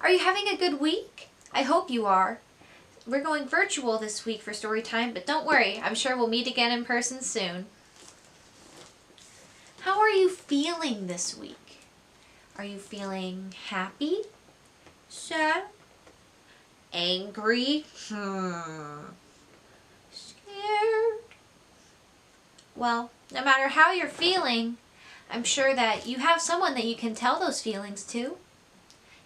Are you having a good week? I hope you are. We're going virtual this week for story time, but don't worry, I'm sure we'll meet again in person soon. How are you feeling this week? Are you feeling happy? Sad? Angry? Scared? Well, no matter how you're feeling, I'm sure that you have someone that you can tell those feelings to.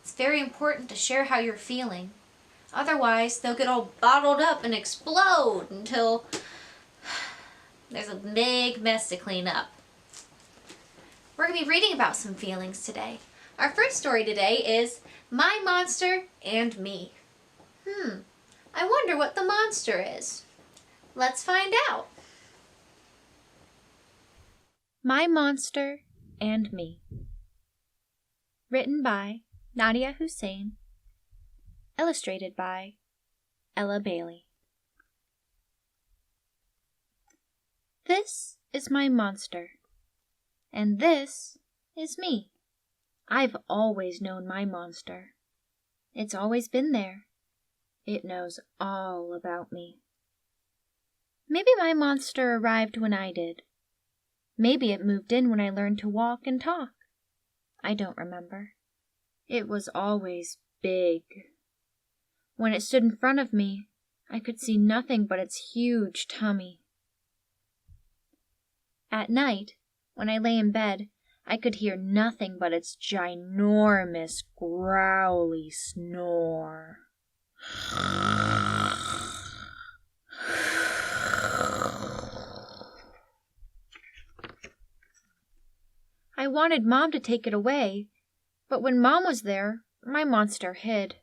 It's very important to share how you're feeling. Otherwise, they'll get all bottled up and explode until there's a big mess to clean up. We're going to be reading about some feelings today. Our first story today is My Monster and Me. I wonder what the monster is. Let's find out. My Monster and Me. Written by Nadia Hussein. Illustrated by Ella Bailey. This is my monster, and this is me. I've always known my monster. It's always been there. It knows all about me. Maybe my monster arrived when I did. Maybe it moved in when I learned to walk and talk. I don't remember. It was always big. When it stood in front of me, I could see nothing but its huge tummy. At night, when I lay in bed, I could hear nothing but its ginormous, growly snore. I wanted Mom to take it away, but when Mom was there, my monster hid.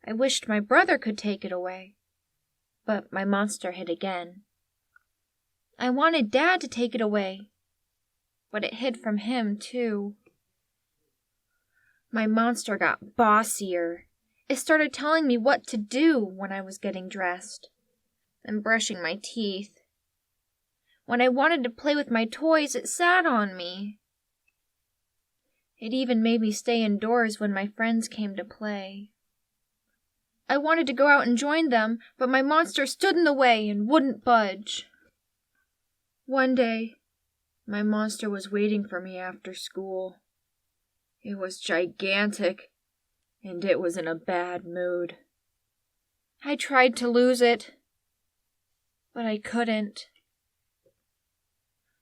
I wished my brother could take it away, but my monster hid again. I wanted Dad to take it away, but it hid from him, too. My monster got bossier. It started telling me what to do when I was getting dressed and brushing my teeth. When I wanted to play with my toys, it sat on me. It even made me stay indoors when my friends came to play. I wanted to go out and join them, but my monster stood in the way and wouldn't budge. One day, my monster was waiting for me after school. It was gigantic, and it was in a bad mood. I tried to lose it, but I couldn't.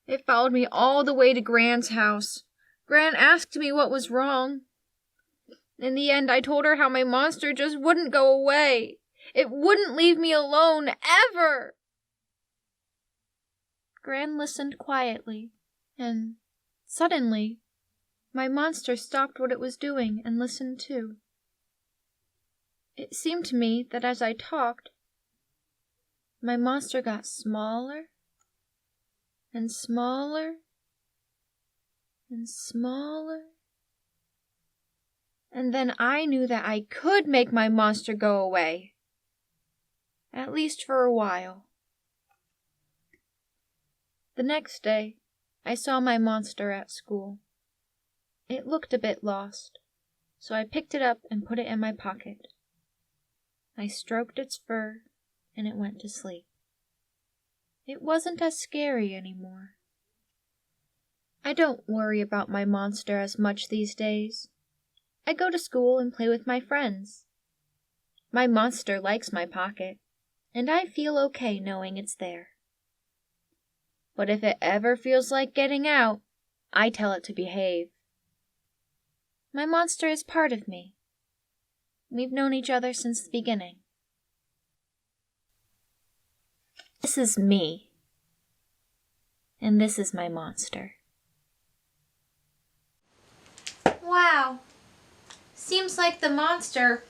It followed me all the way to Gran's house. Gran asked me what was wrong. In the end, I told her how my monster just wouldn't go away. It wouldn't leave me alone, ever. Gran listened quietly, and suddenly, my monster stopped what it was doing and listened too. It seemed to me that as I talked, my monster got smaller and smaller and smaller. And then I knew that I could make my monster go away. At least for a while. The next day, I saw my monster at school. It looked a bit lost, so I picked it up and put it in my pocket. I stroked its fur, and it went to sleep. It wasn't as scary anymore. I don't worry about my monster as much these days. I go to school and play with my friends. My monster likes my pocket, and I feel okay knowing it's there. But if it ever feels like getting out, I tell it to behave. My monster is part of me. We've known each other since the beginning. This is me, and this is my monster. Wow. Seems like the monster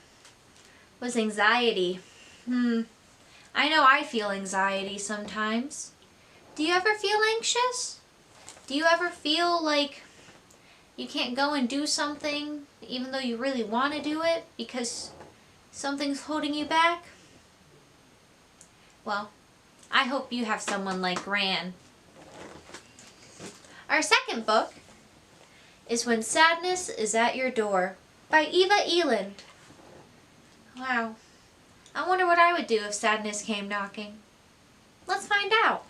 was anxiety. I know I feel anxiety sometimes. Do you ever feel anxious? Do you ever feel like you can't go and do something even though you really want to do it because something's holding you back? Well, I hope you have someone like Gran. Our second book is When Sadness is at Your Door by Eva Eland. Wow. I wonder what I would do if sadness came knocking. Let's find out.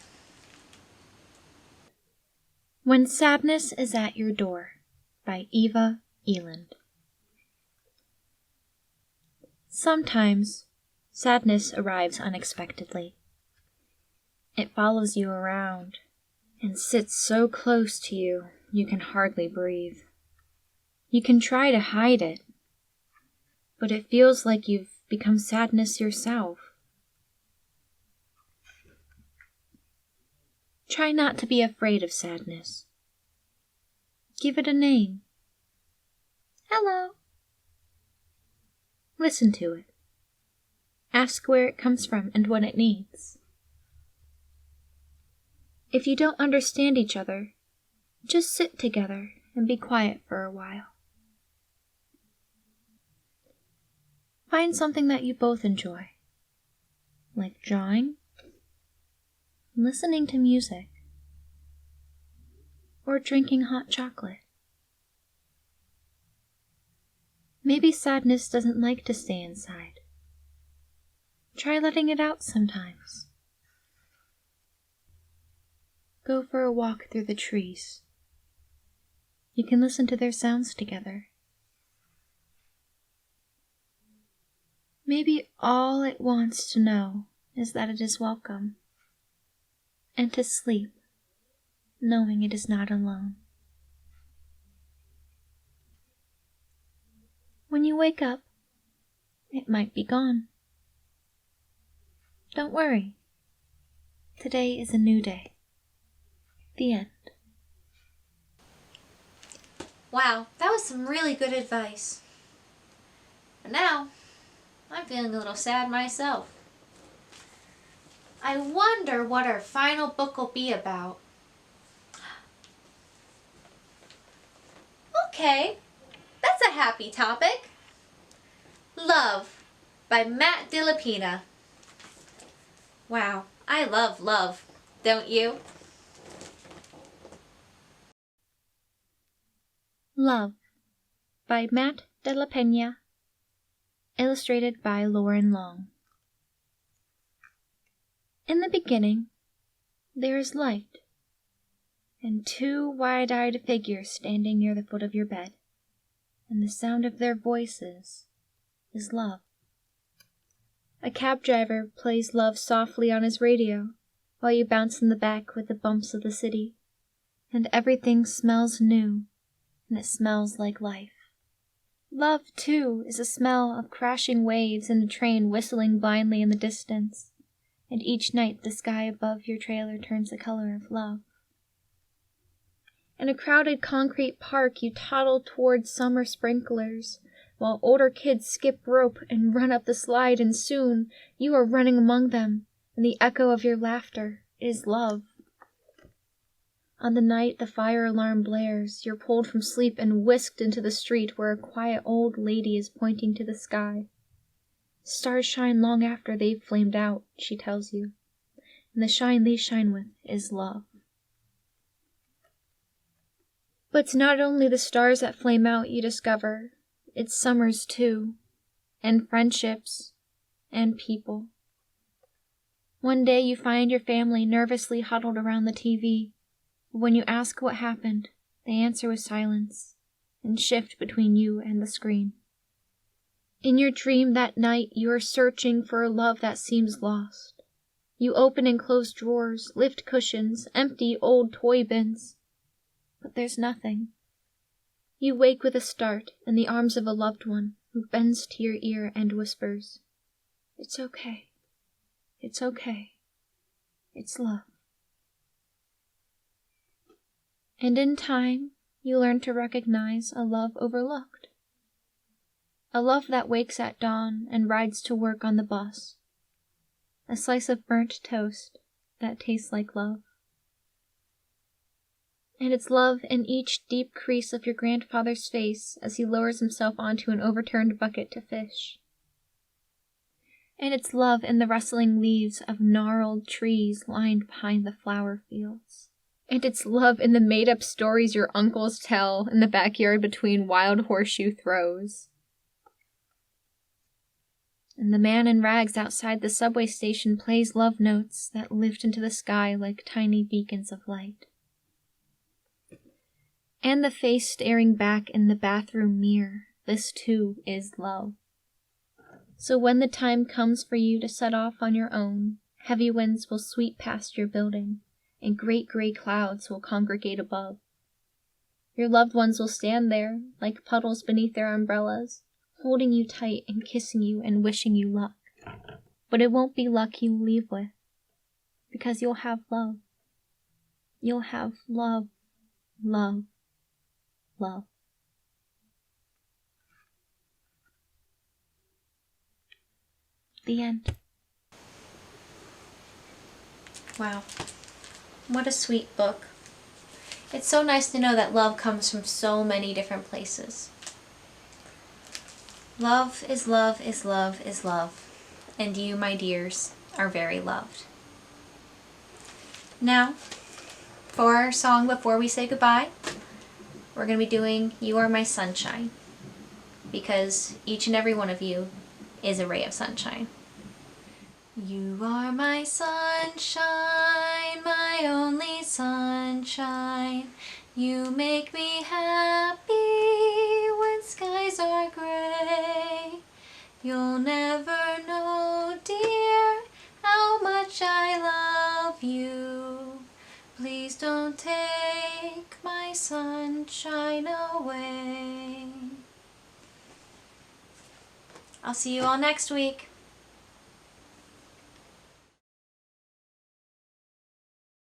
When Sadness is at Your Door by Eva Eland. Sometimes sadness arrives unexpectedly. It follows you around and sits so close to you you can hardly breathe. You can try to hide it, but it feels like you've become sadness yourself. Try not to be afraid of sadness. Give it a name. Hello. Listen to it. Ask where it comes from and what it needs. If you don't understand each other, just sit together and be quiet for a while. Find something that you both enjoy, like drawing, listening to music, or drinking hot chocolate. Maybe sadness doesn't like to stay inside. Try letting it out sometimes. Go for a walk through the trees. You can listen to their sounds together. Maybe all it wants to know is that it is welcome, and to sleep, knowing it is not alone. When you wake up, it might be gone. Don't worry. Today is a new day. The end. Wow, that was some really good advice. And now, I'm feeling a little sad myself. I wonder what our final book will be about. Okay, that's a happy topic. Love by Matt Dillapina. Wow, I love love, don't you? Love by Matt Dillapina. Illustrated by Lauren Long. In the beginning, there is light, and two wide-eyed figures standing near the foot of your bed, and the sound of their voices is love. A cab driver plays love softly on his radio, while you bounce in the back with the bumps of the city, and everything smells new, and it smells like life. Love, too, is a smell of crashing waves and a train whistling blindly in the distance, and each night the sky above your trailer turns the color of love. In a crowded concrete park, you toddle towards summer sprinklers, while older kids skip rope and run up the slide, and soon you are running among them, and the echo of your laughter is love. On the night the fire alarm blares, you're pulled from sleep and whisked into the street where a quiet old lady is pointing to the sky. Stars shine long after they've flamed out, she tells you, and the shine they shine with is love. But it's not only the stars that flame out you discover, it's summers too, and friendships, and people. One day you find your family nervously huddled around the TV. When you ask what happened, they answer with silence and shift between you and the screen. In your dream that night, you are searching for a love that seems lost. You open and close drawers, lift cushions, empty old toy bins. But there's nothing. You wake with a start in the arms of a loved one who bends to your ear and whispers, "It's okay. It's okay. It's love." And in time, you learn to recognize a love overlooked. A love that wakes at dawn and rides to work on the bus. A slice of burnt toast that tastes like love. And it's love in each deep crease of your grandfather's face as he lowers himself onto an overturned bucket to fish. And it's love in the rustling leaves of gnarled trees lined behind the flower fields. And it's love in the made-up stories your uncles tell in the backyard between wild horseshoe throws. And the man in rags outside the subway station plays love notes that lift into the sky like tiny beacons of light. And the face staring back in the bathroom mirror, this too is love. So when the time comes for you to set off on your own, heavy winds will sweep past your building, and great gray clouds will congregate above. Your loved ones will stand there, like puddles beneath their umbrellas, holding you tight and kissing you and wishing you luck. But it won't be luck you leave with, because you'll have love. You'll have love, love, love. The end. Wow. What a sweet book. It's so nice to know that love comes from so many different places. Love is love is love is love. And you, my dears, are very loved. Now, for our song before we say goodbye, we're going to be doing You Are My Sunshine, because each and every one of you is a ray of sunshine. You are my sunshine, my only sunshine. You make me happy when skies are gray. You'll never know, dear, how much I love you. Please don't take my sunshine away. I'll see you all next week.